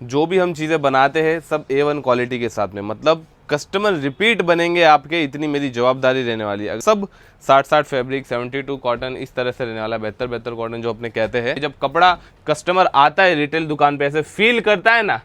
जो भी हम चीज़ें बनाते हैं सब A1 क्वालिटी के साथ में, मतलब कस्टमर रिपीट बनेंगे आपके, इतनी मेरी जवाबदारी रहने वाली है। सब 60 फैब्रिक, 72 कॉटन, इस तरह से रहने वाला है। 72 कॉटन जो अपने कहते हैं, जब कपड़ा कस्टमर आता है रिटेल दुकान पे ऐसे फील करता है ना,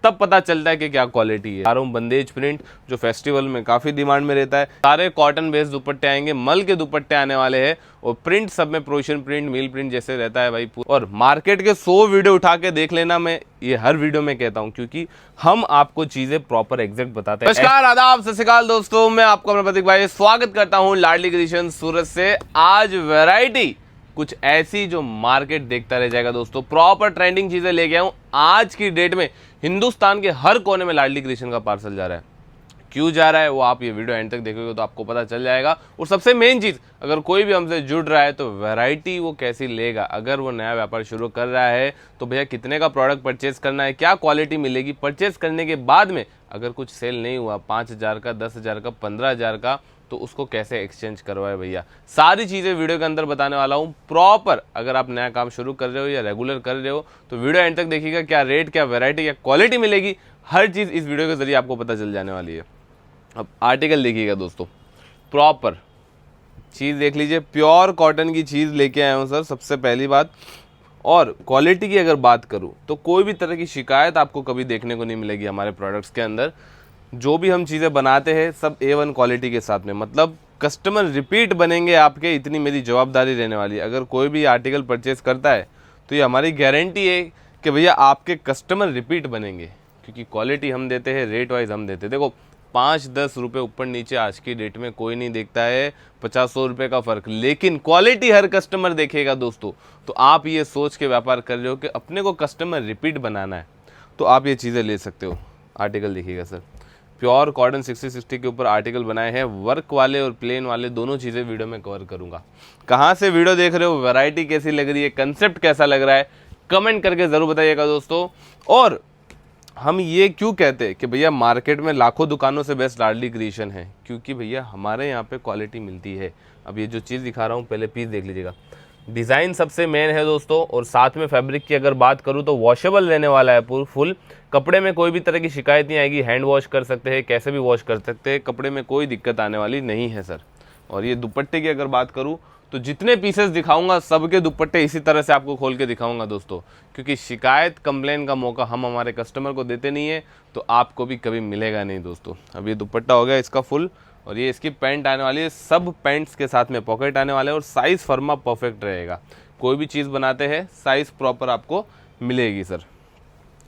तब पता चलता है कि क्या क्वालिटी है। बंदेज प्रिंट जो फेस्टिवल में काफ़ी डिमांड में रहता है। सारे कॉटन बेस्ड दुपट्टे आएंगे, मल के दुपट्टे आने वाले हैं, और प्रिंट सब में प्रोशन प्रिंट, मिल प्रिंट जैसे रहता है भाई। और मार्केट के 100 वीडियो उठा के देख लेना, मैं ये हर वीडियो में कहता हूँ, क्योंकि हम आपको चीज़ें प्रॉपर एग्जैक्ट बताते हैं। नमस्कार, आदाब, सत श्री अकाल दोस्तों, मैं आपको अपना प्रतीक भाई स्वागत करता हूँ लाडली क्रिएशन सूरत से। आज वैरायटी कुछ ऐसी जो मार्केट देखता रह जाएगा दोस्तों। प्रॉपर ट्रेंडिंग चीजें लेके आया हूं। आज की डेट में हिंदुस्तान के हर कोने में लाडली क्रिएशन का पार्सल जा रहा है। क्यों जा रहा है वो आप ये वीडियो एंड तक देखोगे तो आपको पता चल जाएगा। और सबसे मेन चीज, अगर कोई भी हमसे जुड़ रहा है तो वैरायटी वो कैसी लेगा। अगर वो नया व्यापार शुरू कर रहा है तो भैया कितने का प्रोडक्ट परचेज करना है, क्या क्वालिटी मिलेगी, परचेज करने के बाद में अगर कुछ सेल नहीं हुआ, 5,000 का, 10,000 का, 15,000 का, तो उसको कैसे एक्सचेंज करवाए भैया, सारी चीज़ें वीडियो के अंदर बताने वाला हूँ प्रॉपर। अगर आप नया काम शुरू कर रहे हो या रेगुलर कर रहे हो तो वीडियो एंड तक देखिएगा। क्या रेट, क्या वैरायटी, क्या क्वालिटी मिलेगी, हर चीज़ इस वीडियो के जरिए आपको पता चल जाने वाली है। अब आर्टिकल देखिएगा दोस्तों, प्रॉपर चीज़ देख लीजिए। प्योर कॉटन की चीज़ लेके आया हूँ सर, सबसे पहली बात। और क्वालिटी की अगर बात करूँ तो कोई भी तरह की शिकायत आपको कभी देखने को नहीं मिलेगी हमारे प्रोडक्ट्स के अंदर। जो भी हम चीज़ें बनाते हैं सब A1 क्वालिटी के साथ में, मतलब कस्टमर रिपीट बनेंगे आपके, इतनी मेरी जवाबदारी रहने वाली है। अगर कोई भी आर्टिकल परचेज करता है तो ये हमारी गारंटी है कि भैया आपके कस्टमर रिपीट बनेंगे, क्योंकि क्वालिटी हम देते हैं, रेट वाइज हम देते हैं। देखो 5-10 रुपये ऊपर नीचे आज की डेट में कोई नहीं देखता है, 50-100 रुपये का फ़र्क, लेकिन क्वालिटी हर कस्टमर देखेगा दोस्तों। तो आप ये सोच के व्यापार कर रहे हो कि अपने को कस्टमर रिपीट बनाना है, तो आप ये चीज़ें ले सकते हो। आर्टिकल देखिएगा सर, प्योर कॉटन 60-60 के ऊपर आर्टिकल बनाए हैं। वर्क वाले और प्लेन वाले दोनों चीज़ें वीडियो में कवर करूंगा। कहाँ से वीडियो देख रहे हो, वैरायटी कैसी लग रही है, कंसेप्ट कैसा लग रहा है, कमेंट करके ज़रूर बताइएगा दोस्तों। और हम ये क्यों कहते हैं कि भैया मार्केट में लाखों दुकानों से बेस्ट लाडली क्रिएशन है, क्योंकि भैया हमारे यहाँ पे क्वालिटी मिलती है। अब ये जो चीज़ दिखा रहा हूँ, पहले पीस देख लीजिएगा। डिज़ाइन सबसे मेन है दोस्तों, और साथ में फैब्रिक की अगर बात करूँ तो वॉशेबल रहने वाला है पूरा फुल। कपड़े में कोई भी तरह की शिकायत नहीं आएगी, हैंड वॉश कर सकते हैं, कैसे भी वॉश कर सकते हैं, कपड़े में कोई दिक्कत आने वाली नहीं है सर। और ये दुपट्टे की अगर बात करूँ तो जितने पीसेस दिखाऊंगा सबके दुपट्टे इसी तरह से आपको खोल के दिखाऊंगा दोस्तों, क्योंकि शिकायत कंप्लेन का मौका हम हमारे कस्टमर को देते नहीं है, तो आपको भी कभी मिलेगा नहीं दोस्तों। अब ये दुपट्टा हो गया इसका फुल, और ये इसकी पैंट आने वाली है। सब पैंट्स के साथ में पॉकेट आने वाले हैं, और साइज़ फर्मा परफेक्ट रहेगा। कोई भी चीज़ बनाते हैं साइज़ प्रॉपर आपको मिलेगी सर।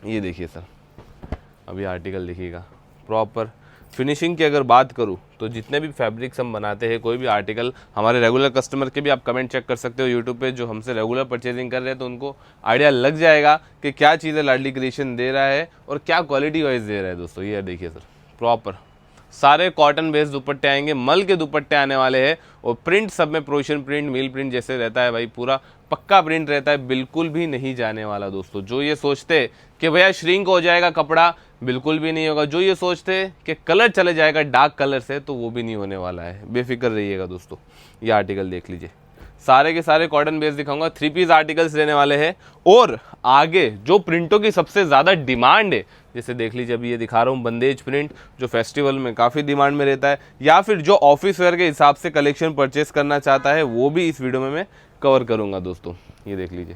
ये देखिए सर, अभी आर्टिकल देखिएगा। प्रॉपर फिनिशिंग की अगर बात करूँ तो जितने भी फैब्रिक्स हम बनाते हैं, कोई भी आर्टिकल, हमारे रेगुलर कस्टमर के भी आप कमेंट चेक कर सकते हो यूट्यूब पे, जो हमसे रेगुलर परचेजिंग कर रहे हैं, तो उनको आइडिया लग जाएगा कि क्या चीज़ें लाडली क्रिएशन दे रहा है और क्या क्वालिटी वाइज दे रहा है दोस्तों। ये देखिए सर, प्रॉपर सारे कॉटन बेस्ड दुपट्टे आएंगे, मल के दुपट्टे आने वाले हैं, और प्रिंट सब में प्रोशन प्रिंट, मिल प्रिंट जैसे रहता है भाई, पूरा पक्का प्रिंट रहता है, बिल्कुल भी नहीं जाने वाला दोस्तों। जो ये सोचते कि भैया श्रिंक हो जाएगा कपड़ा, बिल्कुल भी नहीं होगा। जो ये सोचते कि कलर चले जाएगा डार्क कलर से, तो वो भी नहीं होने वाला है, बेफिक्र रहिएगा दोस्तों। ये आर्टिकल देख लीजिए, सारे के सारे कॉटन बेस दिखाऊंगा। 3 पीस आर्टिकल्स रहने वाले हैं। और आगे जो प्रिंटों की सबसे ज़्यादा डिमांड है, जैसे देख लीजिए, अभी ये दिखा रहा हूँ बंदेज प्रिंट, जो फेस्टिवल में काफ़ी डिमांड में रहता है, या फिर जो ऑफिस वेयर के हिसाब से कलेक्शन परचेस करना चाहता है, वो भी इस वीडियो में मैं कवर करूँगा दोस्तों। ये देख लीजिए,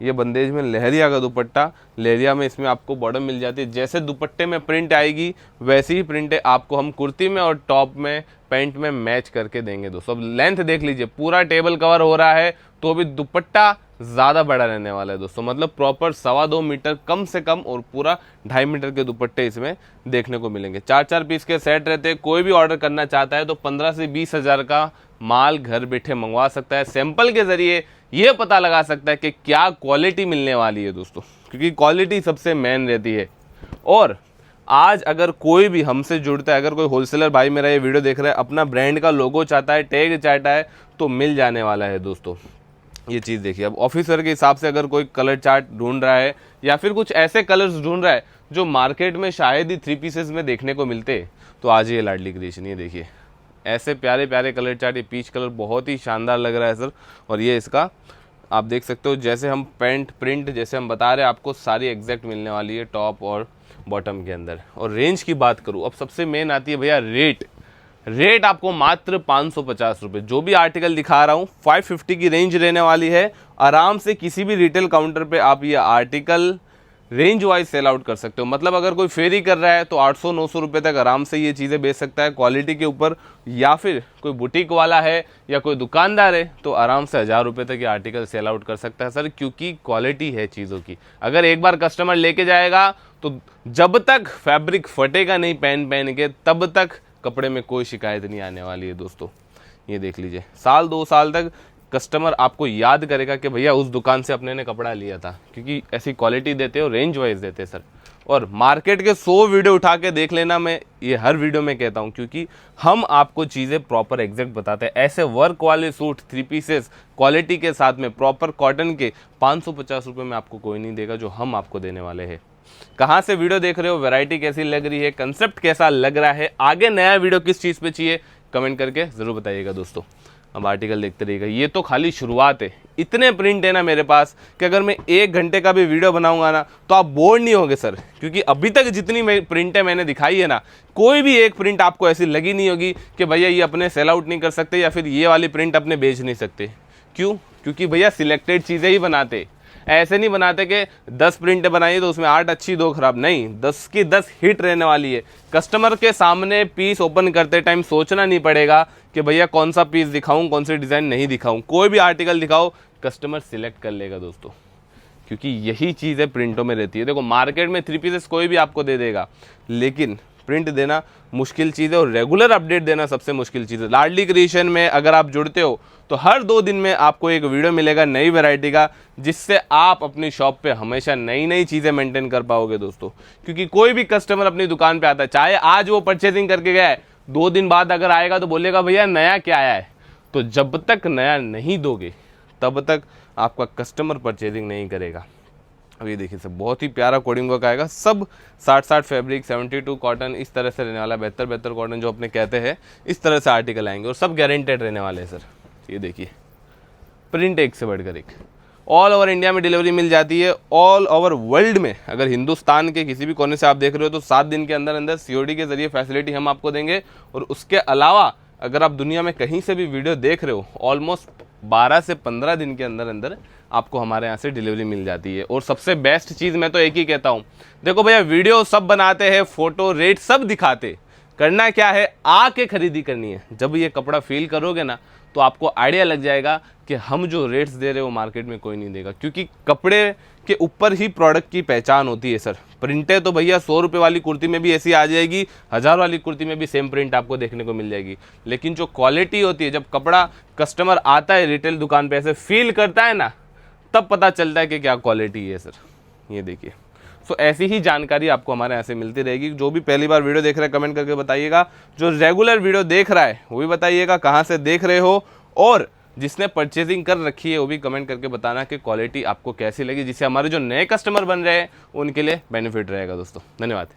ये बंदेज में लहरिया का दुपट्टा, लहरिया में इसमें आपको बॉटम मिल जाती है। जैसे दुपट्टे में प्रिंट आएगी वैसी ही प्रिंट आपको हम कुर्ती में और टॉप में, पैंट में मैच करके देंगे दोस्तों। अब लेंथ देख लीजिए, पूरा टेबल कवर हो रहा है, तो अभी दुपट्टा ज़्यादा बड़ा रहने वाला है दोस्तों, मतलब प्रॉपर 2.25 मीटर कम से कम, और पूरा 2.5 मीटर के दुपट्टे इसमें देखने को मिलेंगे। 4-4 पीस के सेट रहते हैं। कोई भी ऑर्डर करना चाहता है तो 15 से 20 हज़ार का माल घर बैठे मंगवा सकता है। सैंपल के जरिए ये पता लगा सकता है कि क्या क्वालिटी मिलने वाली है दोस्तों, क्योंकि क्वालिटी सबसे मेन रहती है। और आज अगर कोई भी हमसे जुड़ता है, अगर कोई होलसेलर भाई मेरा ये वीडियो देख रहा है, अपना ब्रांड का लोगो चाहता है, टैग चाहता है, तो मिल जाने वाला है दोस्तों। ये चीज़ देखिए, अब ऑफिसर के हिसाब से अगर कोई कलर चार्ट ढूंढ रहा है, या फिर कुछ ऐसे कलर्स ढूंढ रहा है जो मार्केट में शायद ही 3 पीसेस में देखने को मिलते, तो आज ये लाडली क्रिएशन। ये देखिए, ऐसे प्यारे प्यारे कलर चार्ट। ये पीच कलर बहुत ही शानदार लग रहा है सर, और ये इसका आप देख सकते हो, जैसे हम पैंट प्रिंट जैसे हम बता रहे हैं आपको सारी एग्जैक्ट मिलने वाली है टॉप और बॉटम के अंदर। और रेंज की बात करूँ, अब सबसे मेन आती है भैया रेट आपको मात्र 550 रुपये। जो भी आर्टिकल दिखा रहा हूँ 550 की रेंज रहने वाली है। आराम से किसी भी रिटेल काउंटर पे आप ये article range wise sell out कर सकते हो। मतलब अगर कोई फेरी कर रहा है तो 800-900 रुपये तक आराम से ये चीज़ें बेच सकता है क्वालिटी के ऊपर, या फिर कोई बुटीक वाला है या कोई दुकानदार है तो आराम से 1000 रुपये तक ये आर्टिकल सेल आउट कर सकता है सर, क्योंकि क्वालिटी है चीज़ों की। अगर एक बार कस्टमर लेके जाएगा तो जब तक फैब्रिक फटेगा नहीं पहन के, तब तक कपड़े में कोई शिकायत नहीं आने वाली है दोस्तों। ये देख लीजिए, साल 2 साल तक कस्टमर आपको याद करेगा कि भैया उस दुकान से अपने ने कपड़ा लिया था, क्योंकि ऐसी क्वालिटी देते हो, रेंज वाइज देते सर। और मार्केट के 100 वीडियो उठा के देख लेना, मैं ये हर वीडियो में कहता हूँ, क्योंकि हम आपको चीज़ें प्रॉपर एग्जैक्ट बताते हैं। ऐसे वर्क वाले सूट 3 पीसेस क्वालिटी के साथ में प्रॉपर कॉटन के 550 रुपये में आपको कोई नहीं देगा, जो हम आपको देने वाले हैं। कहाँ से वीडियो देख रहे हो, वैरायटी कैसी लग रही है, कंसेप्ट कैसा लग रहा है, आगे नया वीडियो किस चीज़ पे चाहिए, कमेंट करके ज़रूर बताइएगा दोस्तों। अब आर्टिकल देखते रहिएगा। ये तो खाली शुरुआत है, इतने प्रिंट है ना मेरे पास कि अगर मैं 1 घंटे का भी वीडियो बनाऊंगा ना तो आप बोर नहीं होगे सर, क्योंकि अभी तक जितनी प्रिंटें मैंने दिखाई है ना, कोई भी एक प्रिंट आपको ऐसी लगी नहीं होगी कि भैया ये अपने सेल आउट नहीं कर सकते या फिर ये वाली प्रिंट अपने बेच नहीं सकते। क्यों? क्योंकि भैया सिलेक्टेड चीज़ें ही बनाते, ऐसे नहीं बनाते कि 10 प्रिंट बनाइए तो उसमें 8 अच्छी 2 खराब, नहीं, 10 की 10 हिट रहने वाली है। कस्टमर के सामने पीस ओपन करते टाइम सोचना नहीं पड़ेगा कि भैया कौन सा पीस दिखाऊं, कौन सी डिज़ाइन नहीं दिखाऊं। कोई भी आर्टिकल दिखाओ, कस्टमर सिलेक्ट कर लेगा दोस्तों, क्योंकि यही चीज़ें प्रिंटों में रहती है। देखो मार्केट में 3 पीसेस कोई भी आपको दे देगा, लेकिन प्रिंट देना मुश्किल चीज़ है और रेगुलर अपडेट देना सबसे मुश्किल चीज़ है। लाडली क्रिएशन में अगर आप जुड़ते हो तो हर 2 दिन में आपको एक वीडियो मिलेगा नई वैरायटी का, जिससे आप अपनी शॉप पे हमेशा नई नई चीज़ें मेंटेन कर पाओगे दोस्तों। क्योंकि कोई भी कस्टमर अपनी दुकान पे आता है, चाहे आज वो परचेजिंग करके गया है, 2 दिन बाद अगर आएगा तो बोलेगा भैया नया क्या आया है। तो जब तक नया नहीं दोगे तब तक आपका कस्टमर परचेजिंग नहीं करेगा। अब ये देखिए सर, बहुत ही प्यारा कोडिंग वर्क आएगा, सब 60 फैब्रिक, 72 कॉटन, इस तरह से रहने वाला है। बेहतर कॉटन जो अपने कहते हैं, इस तरह से आर्टिकल आएंगे और सब गारंटेड रहने वाले हैं सर। ये देखिए प्रिंट एक से बढ़कर एक, ऑल ओवर इंडिया में डिलीवरी मिल जाती है, ऑल ओवर वर्ल्ड में। अगर हिंदुस्तान के किसी भी कोने से आप देख रहे हो तो 7 दिन के अंदर अंदर COD के जरिए फैसिलिटी हम आपको देंगे। और उसके अलावा अगर आप दुनिया में कहीं से भी वीडियो देख रहे हो, ऑलमोस्ट 12 से 15 दिन के अंदर अंदर आपको हमारे यहाँ से डिलीवरी मिल जाती है। और सबसे बेस्ट चीज़ मैं तो एक ही कहता हूँ, देखो भैया वीडियो सब बनाते हैं, फोटो रेट सब दिखाते, करना क्या है, आके खरीदी करनी है। जब ये कपड़ा फील करोगे ना तो आपको आइडिया लग जाएगा कि हम जो रेट्स दे रहे हो मार्केट में कोई नहीं देगा, क्योंकि कपड़े के ऊपर ही प्रोडक्ट की पहचान होती है सर। प्रिंटें तो भैया 100 रुपये वाली कुर्ती में भी ऐसी आ जाएगी, 1000 वाली कुर्ती में भी सेम प्रिंट आपको देखने को मिल जाएगी, लेकिन जो क्वालिटी होती है, जब कपड़ा कस्टमर आता है रिटेल दुकान पे ऐसे फील करता है ना, तब पता चलता है कि क्या क्वालिटी है सर। ये देखिए, सो ऐसी ही जानकारी आपको हमारे यहाँ से मिलती रहेगी। जो भी पहली बार वीडियो देख रहा है कमेंट करके बताइएगा, जो रेगुलर वीडियो देख रहा है वो भी बताइएगा कहाँ से देख रहे हो, और जिसने परचेजिंग कर रखी है वो भी कमेंट करके बताना कि क्वालिटी आपको कैसी लगी, जिससे हमारे जो नए कस्टमर बन रहे हैं उनके लिए बेनिफिट रहेगा दोस्तों। धन्यवाद।